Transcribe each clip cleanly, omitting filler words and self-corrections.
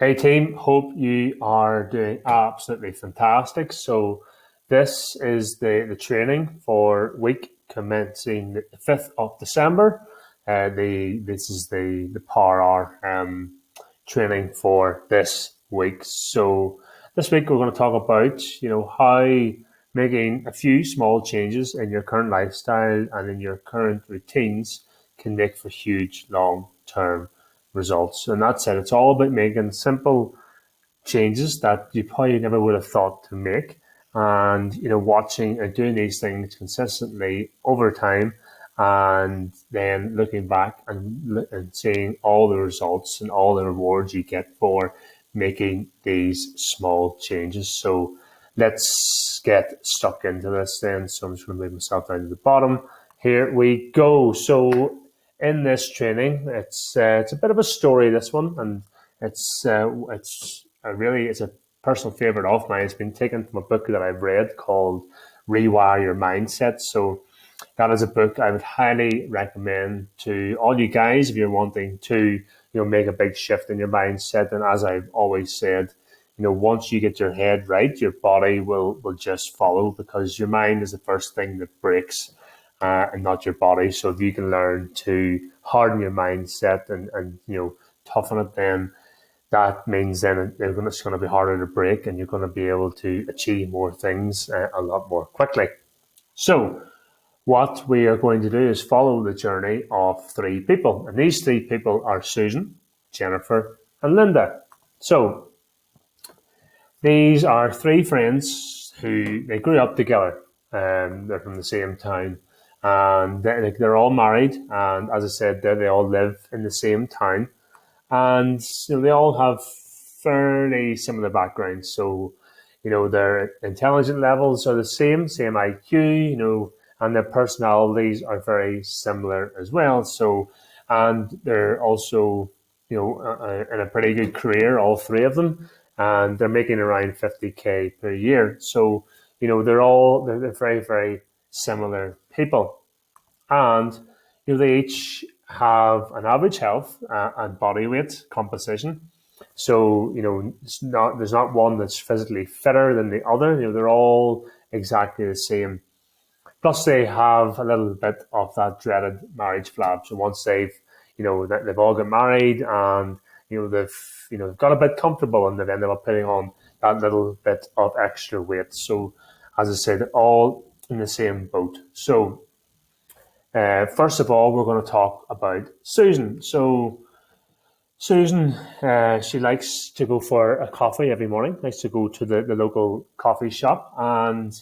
Hey team, hope you are doing absolutely fantastic. So this is the training for week commencing the 5th of December. This is the Power Hour training for this week. So this week we're going to talk about how making a few small changes in your current lifestyle and in your current routines can make for huge long-term results. And that's it. It's all about making simple changes that you probably never would have thought to make. And watching and doing these things consistently over time, and then looking back and seeing all the results and all the rewards you get for making these small changes. So let's get stuck into this then. So I'm just going to move myself down to the bottom. Here we go. So in this training, it's a bit of a story, this one, and it's a personal favorite of mine. It's been taken from a book that I've read called Rewire Your Mindset. So that is a book I would highly recommend to all you guys if you're wanting to make a big shift in your mindset. And as I've always said, once you get your head right, your body will just follow, because your mind is the first thing that breaks. And not your body. So if you can learn to harden your mindset and toughen it, then that means then it's going to be harder to break, and you're going to be able to achieve more things a lot more quickly. So what we are going to do is follow the journey of three people, and these three people are Susan, Jennifer, and Linda. So these are three friends who they grew up together. They're from the same town. And they're all married, and as I said, they all live in the same town, and they all have fairly similar backgrounds. So, their intelligence levels are the same IQ, and their personalities are very similar as well. So, and they're also, in a pretty good career, all three of them, and they're making around 50K per year. So, they're very, very similar people, and they each have an average health and body weight composition. So there's not one that's physically fitter than the other. They're all exactly the same. Plus, they have a little bit of that dreaded marriage flab. So once they've all got married, and they've got a bit comfortable, and they've ended up putting on that little bit of extra weight. So as I said, they're all in the same boat. So first of all, we're going to talk about Susan. So Susan, she likes to go for a coffee every morning, likes to go to the local coffee shop. And,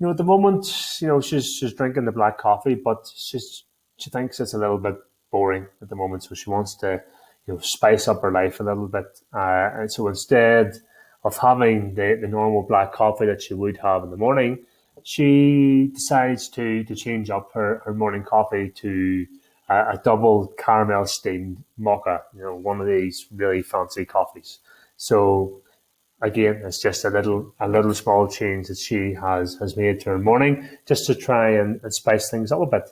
at the moment, she's drinking the black coffee, but she thinks it's a little bit boring at the moment. So she wants to, spice up her life a little bit. And so instead of having the normal black coffee that she would have in the morning, she decides to change up her morning coffee to a double caramel steamed mocha, one of these really fancy coffees. So again, it's just a little small change that she has made to her morning, just to try and spice things up a bit.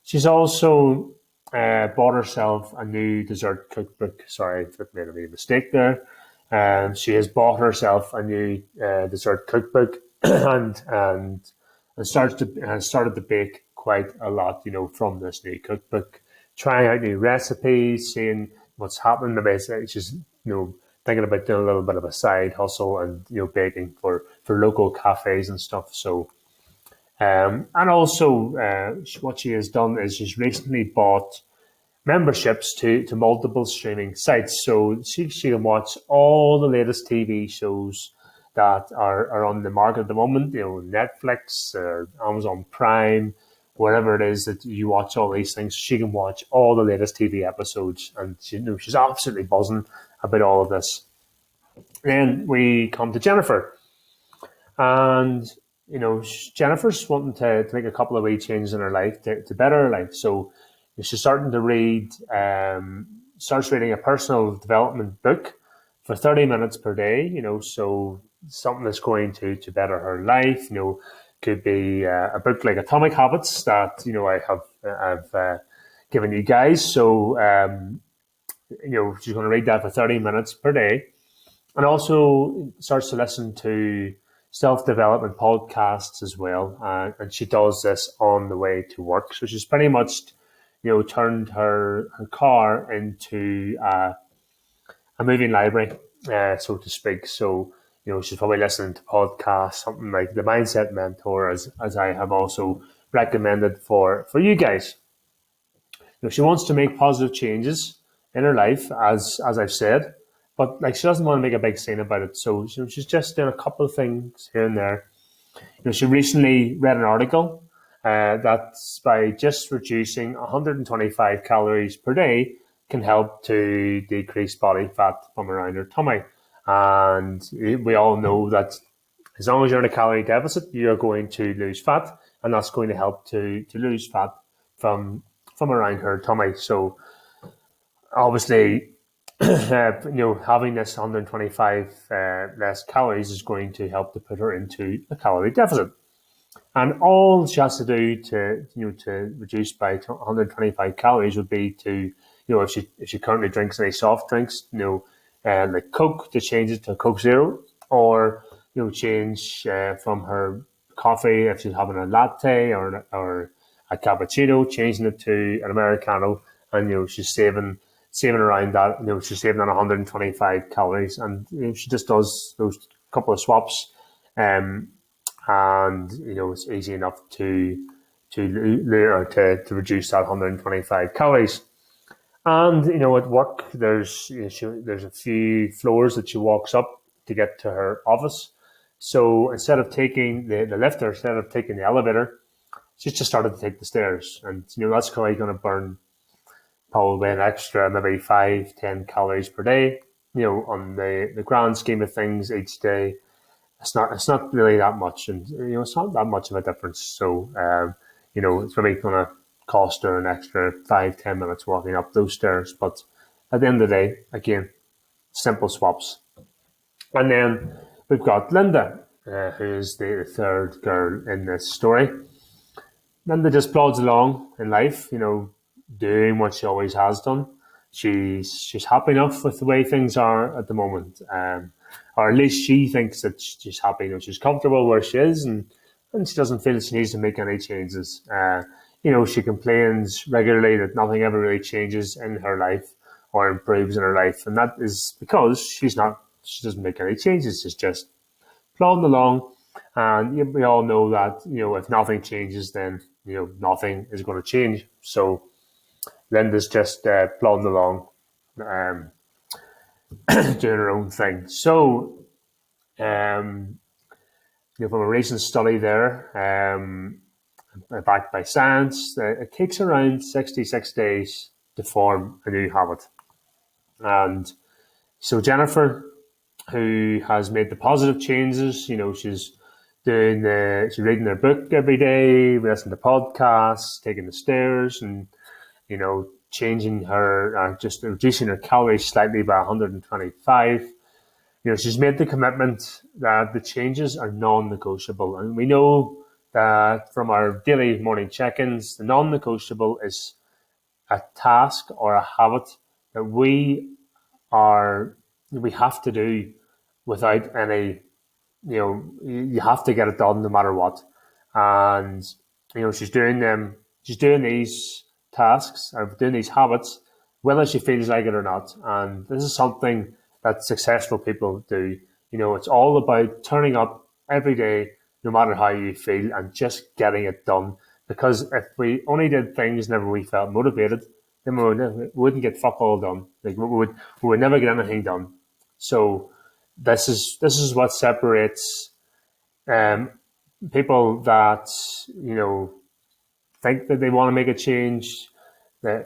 She's also bought herself a new dessert cookbook. Sorry, I made a wee mistake there. She has bought herself a new dessert cookbook and has started to bake quite a lot, from this new cookbook, trying out new recipes, seeing what's happening. Basically, she's thinking about doing a little bit of a side hustle and baking for local cafes and stuff. So and also what she has done is she's recently bought memberships to multiple streaming sites, so she can watch all the latest TV shows that are on the market at the moment. Netflix or Amazon Prime, whatever it is that you watch all these things, she can watch all the latest TV episodes, and she's absolutely buzzing about all of this. Then we come to Jennifer, and Jennifer's wanting to make a couple of wee changes in her life to better her life. So she's starting to starts reading a personal development book for 30 minutes per day, so something that's going to better her life. Could be a book like Atomic Habits that, I've given you guys. So, she's going to read that for 30 minutes per day. and also starts to listen to self-development podcasts as well. And she does this on the way to work. So she's pretty much, turned her car into a moving library, so to speak. So, she's probably listening to podcasts, something like the Mindset Mentor, as I have also recommended for you guys. She wants to make positive changes in her life, as I've said, but like she doesn't want to make a big scene about it. So she's just doing a couple of things here and there. She recently read an article that's by just reducing 125 calories per day can help to decrease body fat from around her tummy. And we all know that as long as you're in a calorie deficit, you're going to lose fat, and that's going to help to lose fat from around her tummy. So obviously, having this 125 less calories is going to help to put her into a calorie deficit. And all she has to do to reduce by 125 calories would be to, if she currently drinks any soft drinks, like Coke, to change it to Coke Zero, or change from her coffee if she's having a latte or a cappuccino, changing it to an Americano, and she's saving around that. She's saving on 125 calories, and she just does those couple of swaps, and it's easy enough to reduce that 125 calories. And at work, there's a few floors that she walks up to get to her office. So instead of taking the lifter, instead of taking the elevator, she's just started to take the stairs, and that's probably going to burn probably an extra maybe 5-10 calories per day. On the grand scheme of things, each day, it's not really that much, and it's not that much of a difference. So it's probably going to cost her an extra 5-10 minutes walking up those stairs. But at the end of the day, again, simple swaps. And then we've got Linda, who is the third girl in this story. Linda just plods along in life, doing what she always has done. She's happy enough with the way things are at the moment, or at least she thinks that she's happy. She's comfortable where she is, and she doesn't feel she needs to make any changes. She complains regularly that nothing ever really changes in her life or improves in her life, and that is because she doesn't make any changes. She's just plodding along, and we all know that if nothing changes, then nothing is going to change. So Linda's just plodding along, doing her own thing. So, from a recent study there, backed by science, it takes around 66 days to form a new habit. And so Jennifer, who has made the positive changes, she's reading her book every day, listening to podcasts, taking the stairs, and changing her, just reducing her calories slightly by 125. She's made the commitment that the changes are non-negotiable. And we know that from our daily morning check-ins, the non-negotiable is a task or a habit that we have to do without any, you have to get it done no matter what. And, she's doing these tasks or doing these habits, whether she feels like it or not. And this is something that successful people do. It's all about turning up every day, no matter how you feel, and just getting it done. Because if we only did things whenever we felt motivated, then we wouldn't get fuck all done. Like we would never get anything done. So this is what separates people that think that they want to make a change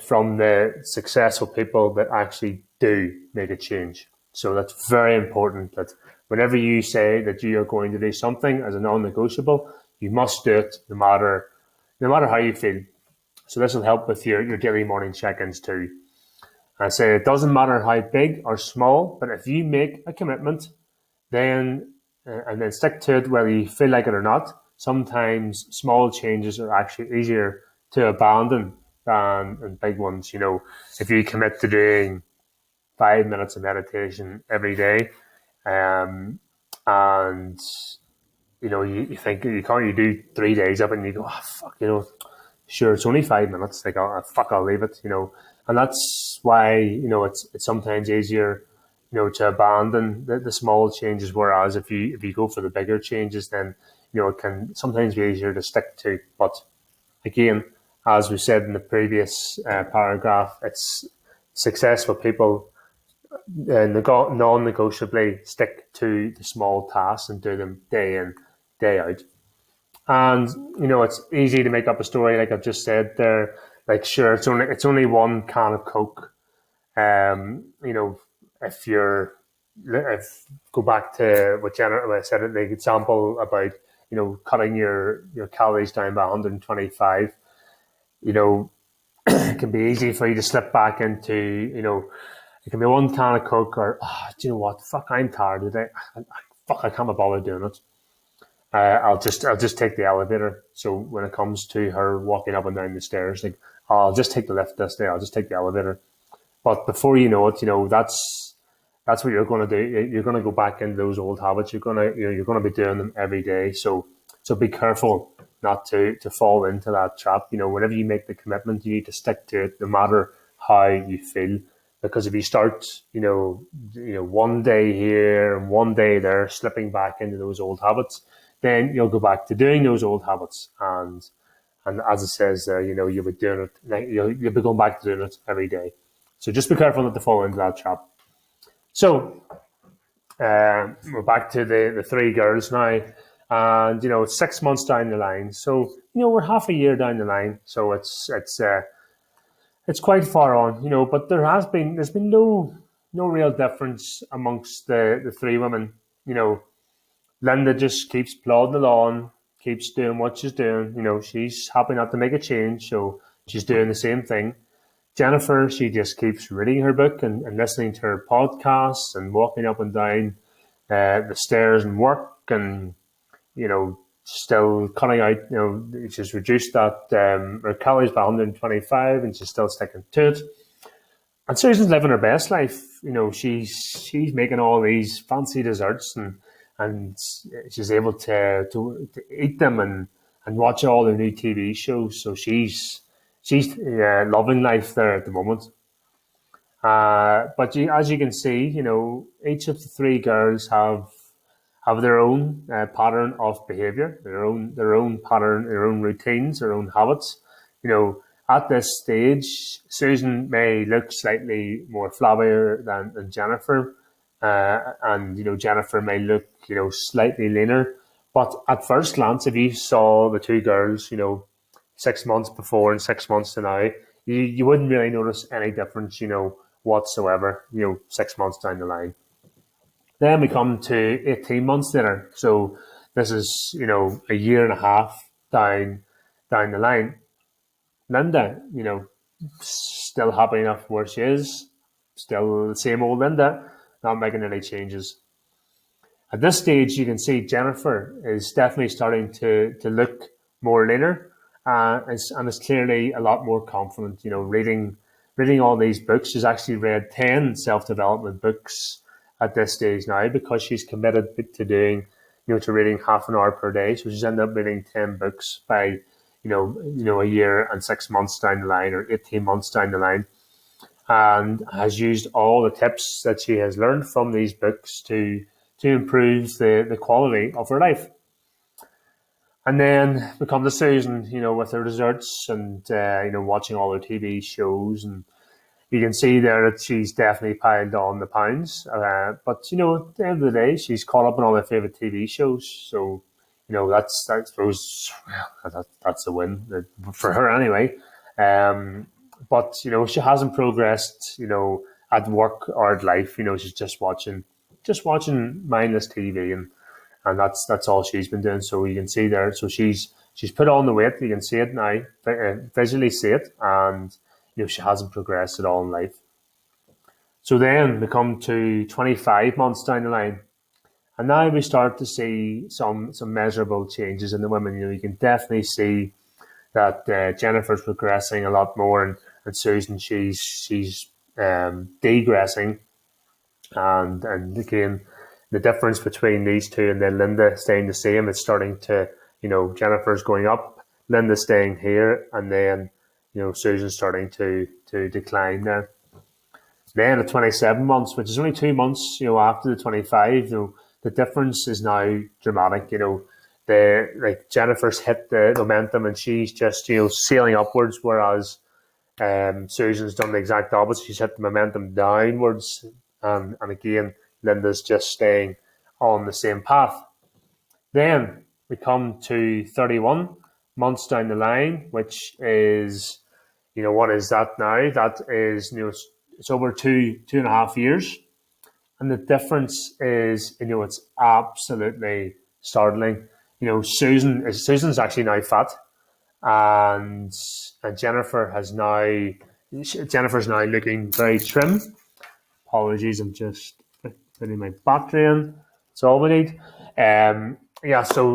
from the successful people that actually do make a change. So that's very important, that whenever you say that you are going to do something as a non-negotiable, you must do it no matter how you feel. So this will help with your daily morning check-ins too. I say it doesn't matter how big or small, but if you make a commitment, then and then stick to it whether you feel like it or not. Sometimes small changes are actually easier to abandon than big ones. If you commit to doing 5 minutes of meditation every day, And you think you can't, you do 3 days of it and you go, oh, fuck, sure, it's only 5 minutes. Like, oh, fuck, I'll leave it, And that's why, it's sometimes easier, to abandon the small changes. Whereas if you go for the bigger changes, then, it can sometimes be easier to stick to. But again, as we said in the previous paragraph, it's successful people non-negotiably stick to the small tasks and do them day in, day out. And it's easy to make up a story, like I've just said there. Like, sure, it's only one can of Coke. If you're if go back to what I said, the example about cutting your calories down by 125. It can be easy for you to slip back into it can be one can of Coke, or do you know what? Fuck, I'm tired today. Fuck, I can't be bothered doing it. I'll just take the elevator. So when it comes to her walking up and down the stairs, like, I'll just take the lift this day. I'll just take the elevator. But before you know it, that's what you're going to do. You're going to go back into those old habits. You're going to be doing them every day. So be careful not to fall into that trap. Whenever you make the commitment, you need to stick to it, no matter how you feel. Because if you start, one day here and one day there, slipping back into those old habits, then you'll go back to doing those old habits. And as it says there, you'll be doing it. Like, you'll be going back to doing it every day. So just be careful not to fall into that trap. So we're back to the three girls now, and 6 months down the line. So we're half a year down the line. So it's quite far on, But there's been no real difference amongst the three women. Linda just keeps plodding along, keeps doing what she's doing. She's happy not to make a change, so she's doing the same thing. Jennifer, she just keeps reading her book and listening to her podcasts and walking up and down the stairs and work, and still cutting out. She's reduced that her calories by 125, and she's still sticking to it. And Susan's living her best life. She's making all these fancy desserts, and she's able to eat them and watch all the new TV shows. So she's loving life there at the moment. But as you can see, each of the three girls have their own pattern of behaviour, their own pattern, their own routines, their own habits. At this stage, Susan may look slightly more flabbier than Jennifer, and Jennifer may look slightly leaner. But at first glance, if you saw the two girls, 6 months before and 6 months to now, you wouldn't really notice any difference, whatsoever. 6 months down the line. Then we come to 18 months later. So this is, a year and a half down the line. Linda, still happy enough where she is. Still the same old Linda, not making any changes. At this stage, you can see Jennifer is definitely starting to look more leaner, and is clearly a lot more confident. Reading all these books. She's actually read 10 self-development books at this stage now, because she's committed to doing, to reading half an hour per day. So she's ended up reading 10 books by, a year and 6 months down the line, or 18 months down the line, and has used all the tips that she has learned from these books to improve the quality of her life. And then we come to Susan, with her desserts and, watching all her TV shows. And you can see there that she's definitely piled on the pounds. But, at the end of the day, she's caught up on all her favourite TV shows. So, that's I suppose, that's a win for her anyway. But, she hasn't progressed, at work or at life. She's just watching mindless TV, and that's all she's been doing. So you can see there. So she's put on the weight. You can see it now, visually see it, and she hasn't progressed at all in life. So then we come to 25 months down the line, and now we start to see some measurable changes in the women. You can definitely see that Jennifer's progressing a lot more, and Susan, she's degressing, and again, the difference between these two and then Linda staying the same, it's starting to, Jennifer's going up, Linda staying here, and then, Susan's starting to decline there. Then at 27 months, which is only 2 months, after the 25, the difference is now dramatic. Jennifer's hit the momentum and she's just, sailing upwards, whereas Susan's done the exact opposite. She's hit the momentum downwards, and again, Linda's just staying on the same path. Then we come to 31 months down the line, which is, what is that now? That is, it's over 2.5 years. And the difference is, it's absolutely startling. Susan's actually now fat, and Jennifer's now looking very trim. Apologies, I'm just putting my battery in. That's all we need. So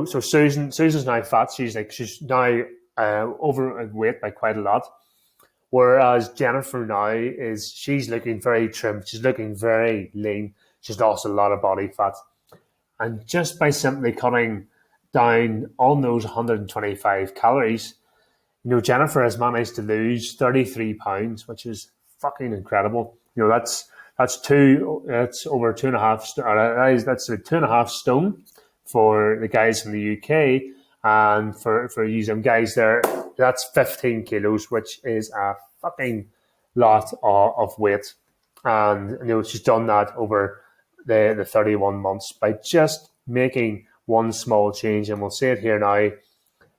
Susan's now fat. She's now overweight by quite a lot. Whereas Jennifer now she's looking very trim. She's looking very lean. She's lost a lot of body fat. And just by simply cutting down on those 125 calories, Jennifer has managed to lose 33 pounds, which is fucking incredible. That's over 2.5. That's 2.5 stone for the guys from the UK, and for using guys there, that's 15 kilos, which is a fucking lot of weight. And she's done that over the 31 months by just making one small change, and we'll see it here now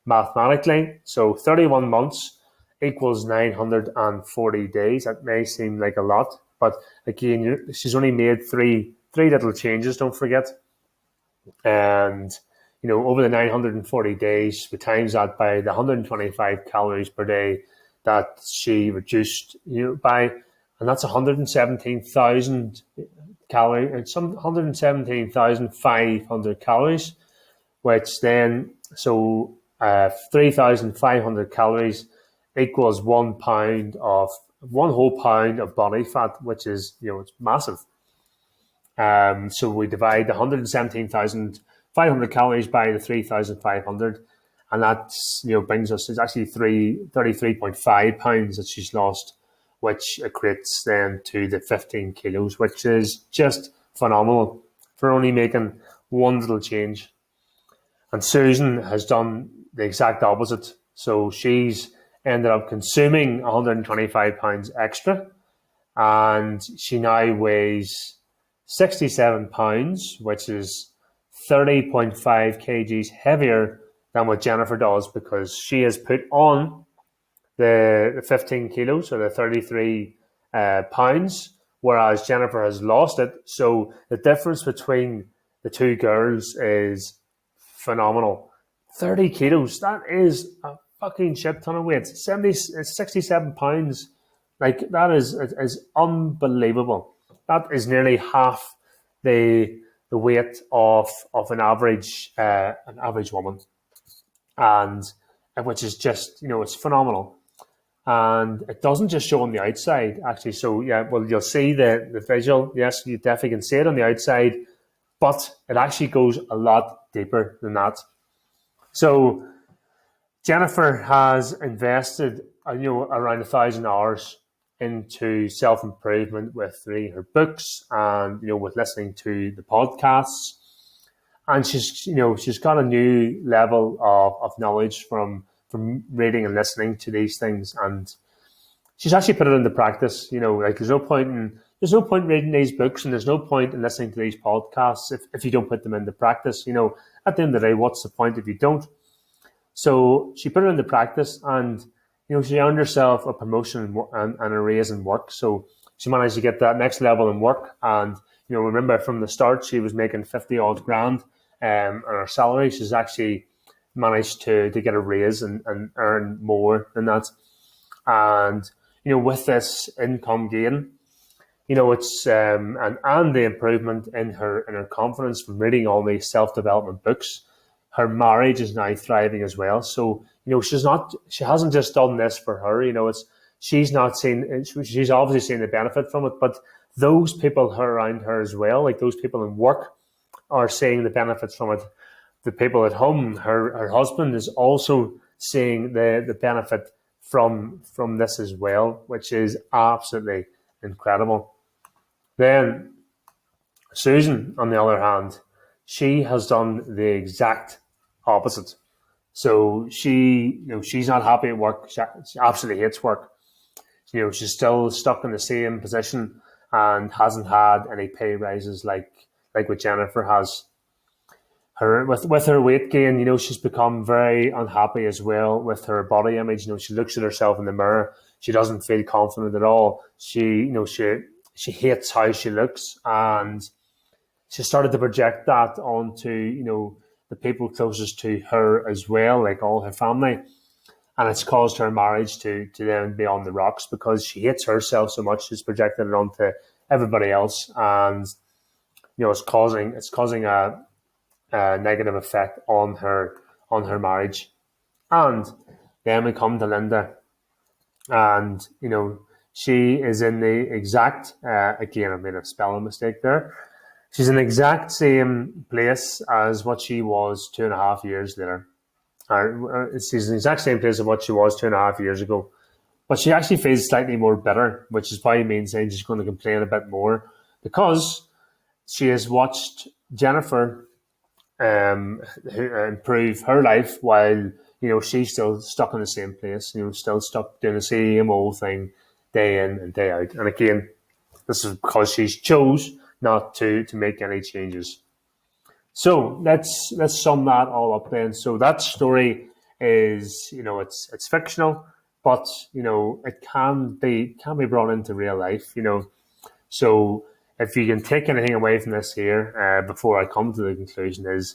mathematically. So 31 months equals 940 days. That may seem like a lot, but again, she's only made three little changes, don't forget. And over the 940 days, we times that by the 125 calories per day that she reduced by, and that's 117,000 calories, and some 117,500 calories, which then 3,500 calories equals 1 whole pound of body fat, which is it's massive. So we divide the 117,500 calories by the 3,500, and that brings us, it's actually 33.5 pounds that she's lost, which equates then to the 15 kilos, which is just phenomenal for only making one little change. And Susan has done the exact opposite. So she's ended up consuming 125 pounds extra, and she now weighs 67 pounds, which is 30.5 kgs heavier than what Jennifer does, because she has put on the 15 kilos, or the 33 pounds, whereas Jennifer has lost it. So the difference between the two girls is phenomenal. 30 kilos, that is a fucking shit ton of weight. 67 pounds, like that is unbelievable. That is nearly half the weight of an average woman, and which is just it's phenomenal. And it doesn't just show on the outside, actually. So you'll see the visual. Yes, you definitely can see it on the outside, but it actually goes a lot deeper than that. So Jennifer has invested around 1,000 hours into self-improvement with reading her books and with listening to the podcasts, and she's got a new level of knowledge from reading and listening to these things, and she's actually put it into practice. There's no point reading these books, and there's no point in listening to these podcasts if you don't put them into practice. At the end of the day, what's the point if you don't? So she put it into practice, and she earned herself a promotion and a raise in work. So she managed to get that next level in work. And, remember from the start, she was making 50 odd grand on her salary. She's actually managed to get a raise and earn more than that. And, with this income gain, it's, and the improvement in her confidence from reading all these self-development books, her marriage is now thriving as well. So, she hasn't just done this for her, she's obviously seen the benefit from it, but those people around her as well, like those people in work are seeing the benefits from it. The people at home, her husband is also seeing the benefit from this as well, which is absolutely incredible. Then Susan, on the other hand, she has done the exact opposite. So she's not happy at work. She absolutely hates work. She's still stuck in the same position and hasn't had any pay rises like what Jennifer has. Her with her weight gain, she's become very unhappy as well with her body image. She looks at herself in the mirror. She doesn't feel confident at all. She hates how she looks, and she started to project that onto the people closest to her as well, like all her family. And it's caused her marriage to then be on the rocks because she hates herself so much. She's projected it onto everybody else, and it's causing a negative effect on her marriage. And then we come to Linda, and she is in the exact again, I made a spelling mistake there. She's in the exact same place as what she was 2.5 years later. She's in the exact same place as what she was 2.5 years ago. But she actually feels slightly more bitter, which is probably means saying she's going to complain a bit more because she has watched Jennifer improve her life while she's still stuck in the same place, still stuck doing the same old thing day in and day out. And again, this is because she chose not to make any changes. So let's sum that all up then. So that story is it's fictional, but it can be brought into real life. So if you can take anything away from this here, before I come to the conclusion, is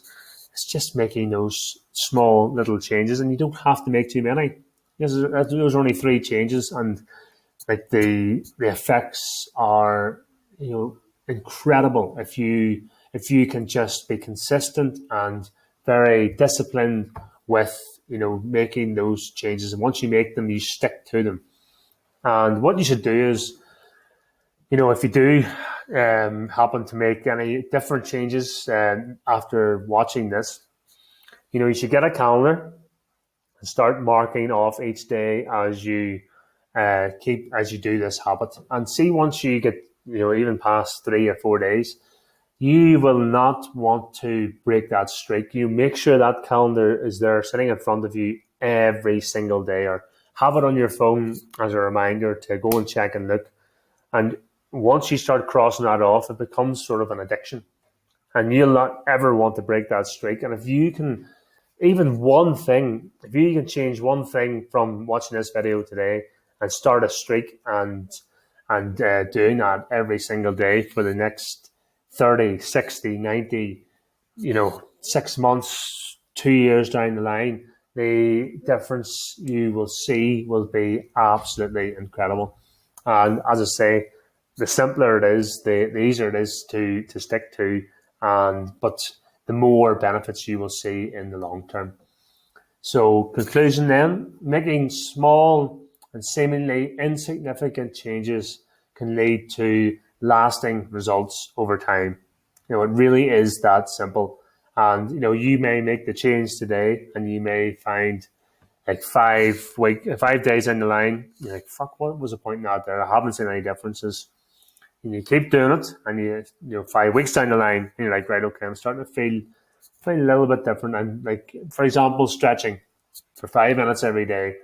it's just making those small little changes, and you don't have to make too many. Those are only 3 changes, and like the effects are incredible if you can just be consistent and very disciplined with making those changes. And once you make them, you stick to them. And what you should do is, if you do happen to make any different changes after watching this, you should get a calendar and start marking off each day as you do this habit. And see, once you get even past 3 or 4 days, you will not want to break that streak. You make sure that calendar is there sitting in front of you every single day, or have it on your phone as a reminder to go and check and look. And once you start crossing that off, it becomes sort of an addiction, and you'll not ever want to break that streak. And if you can, even one thing, if you can change one thing from watching this video today and start a streak and doing that every single day for the next 30, 60, 90, 6 months, 2 years down the line, the difference you will see will be absolutely incredible. And as I say, the simpler it is, the easier it is to stick to, but the more benefits you will see in the long term. So, conclusion then, making small and seemingly insignificant changes can lead to lasting results over time. It really is that simple. And you may make the change today, and you may find like 5 days in the line, you're like, fuck, what was the point in that there? I haven't seen any differences. And you keep doing it, and 5 weeks down the line, and you're like, right, okay, I'm starting to feel a little bit different. And like, for example, stretching for 5 minutes every day.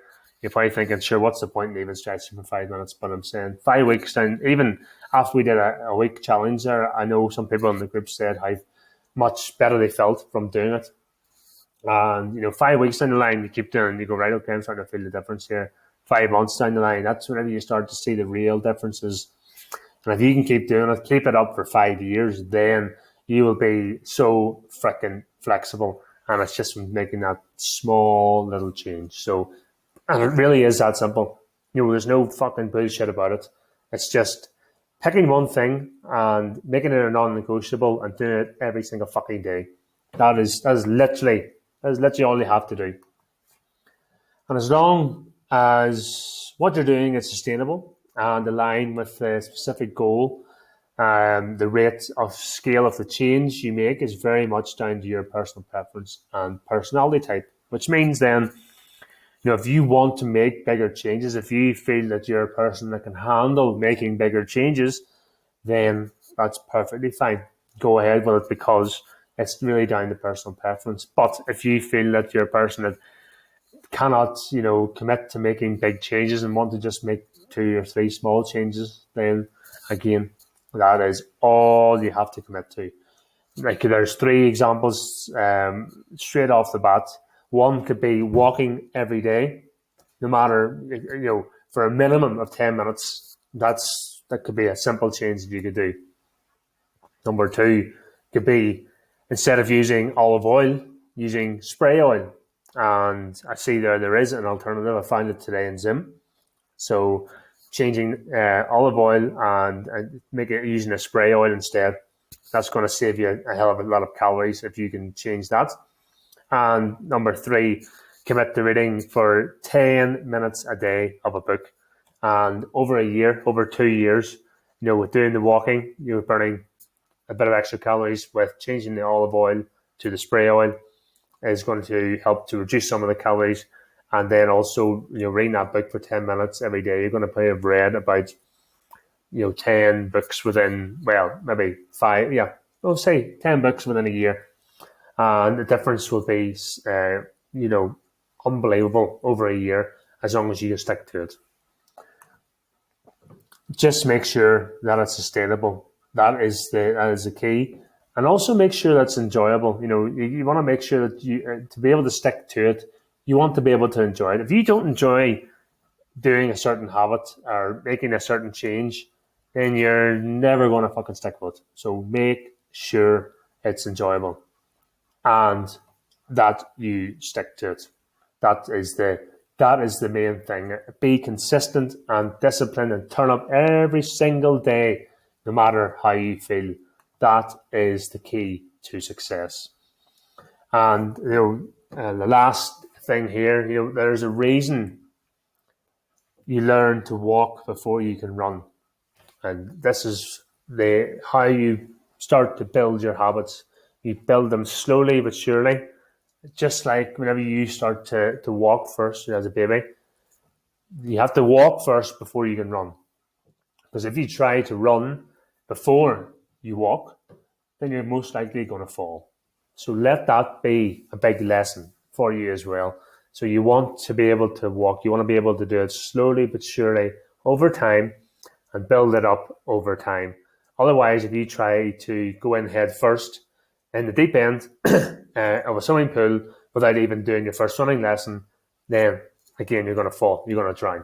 You're probably thinking, sure, what's the point in even stretching for 5 minutes? But I'm saying 5 weeks down, even after we did a week challenge there, I know some people in the group said how much better they felt from doing it. And 5 weeks down the line, you keep doing it, and you go, right, okay, I'm starting to feel the difference here. 5 months down the line, that's whenever you start to see the real differences. And if you can keep doing it, keep it up for 5 years, then you will be so freaking flexible. And it's just making that small little change. So, and it really is that simple. There's no fucking bullshit about it. It's just picking one thing and making it a non-negotiable and doing it every single fucking day. That is literally all you have to do. And as long as what you're doing is sustainable and aligned with a specific goal, The rate of scale of the change you make is very much down to your personal preference and personality type, which means then, if you want to make bigger changes, if you feel that you're a person that can handle making bigger changes, then that's perfectly fine. Go ahead with it, because it's really down to personal preference. But if you feel that you're a person that cannot, commit to making big changes and want to just make 2 or 3 small changes, then again, that is all you have to commit to. Like, there's 3 examples straight off the bat. One could be walking every day, no matter, for a minimum of 10 minutes. That could be a simple change that you could do. Number 2 could be, instead of using olive oil, using spray oil. And I see there is an alternative. I found it today in Zim. So changing olive oil and make it using a spray oil instead. That's going to save you a hell of a lot of calories if you can change that. And number 3, commit to reading for 10 minutes a day of a book. And over 2 years, with doing the walking, you're burning a bit of extra calories. With changing the olive oil to the spray oil is going to help to reduce some of the calories. And then also, reading that book for 10 minutes every day, you're going to have read about, 10 books within, maybe 5, we'll say 10 books within a year. And the difference will be, unbelievable over a year, as long as you can stick to it. Just make sure that it's sustainable. That is the key. And also make sure that's enjoyable. You want to make sure that you, to be able to stick to it, you want to be able to enjoy it. If you don't enjoy doing a certain habit or making a certain change, then you're never going to fucking stick with it. So make sure it's enjoyable and that you stick to it. That is the main thing. Be consistent and disciplined and turn up every single day, no matter how you feel. That is the key to success. And the last thing here, there's a reason you learn to walk before you can run. And this is how you start to build your habits. You build them slowly but surely. Just like whenever you start to walk first as a baby, you have to walk first before you can run. Because if you try to run before you walk, then you're most likely going to fall. So let that be a big lesson for you as well. So you want to be able to walk. You want to be able to do it slowly but surely over time and build it up over time. Otherwise, if you try to go in head first in the deep end of a swimming pool without even doing your first swimming lesson, then again, you're going to fall. You're going to drown.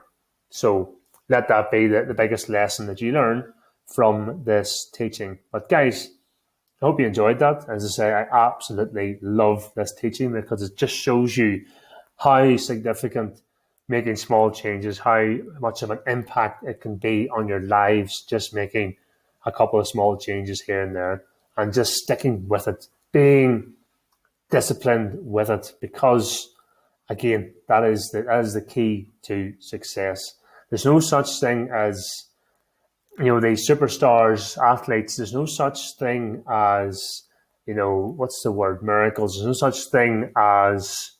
So let that be the biggest lesson that you learn from this teaching. But guys, I hope you enjoyed that. As I say, I absolutely love this teaching because it just shows you how significant making small changes, how much of an impact it can be on your lives, just making a couple of small changes here and there and just sticking with it, being disciplined with it, because again, that is the key to success. There's no such thing as, the superstars, athletes. There's no such thing as, what's the word, miracles. There's no such thing as,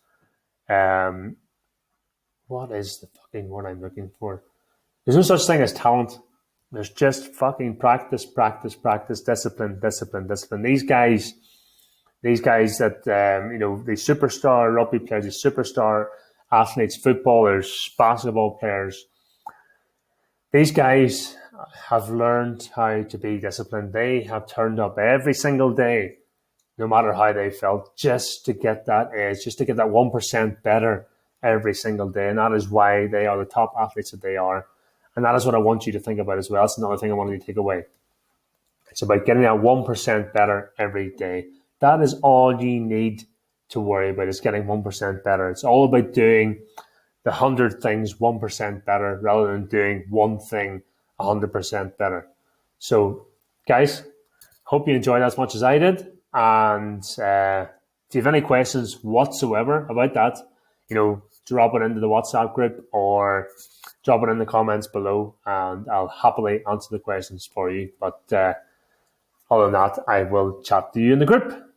what is the fucking word I'm looking for? There's no such thing as talent. There's just fucking practice, discipline. These guys that, the superstar rugby players, the superstar athletes, footballers, basketball players, these guys have learned how to be disciplined. They have turned up every single day, no matter how they felt, just to get that edge, just to get that 1% better every single day. And that is why they are the top athletes that they are. And that is what I want you to think about as well. That's another thing I want you to take away. It's about getting that 1% better every day. That is all you need to worry about, is getting 1% better. It's all about doing the 100 things 1% better rather than doing one thing 100% better. So, guys, hope you enjoyed as much as I did. And if you have any questions whatsoever about that, drop it into the WhatsApp group or drop it in the comments below, and I'll happily answer the questions for you. But other than that, I will chat to you in the group.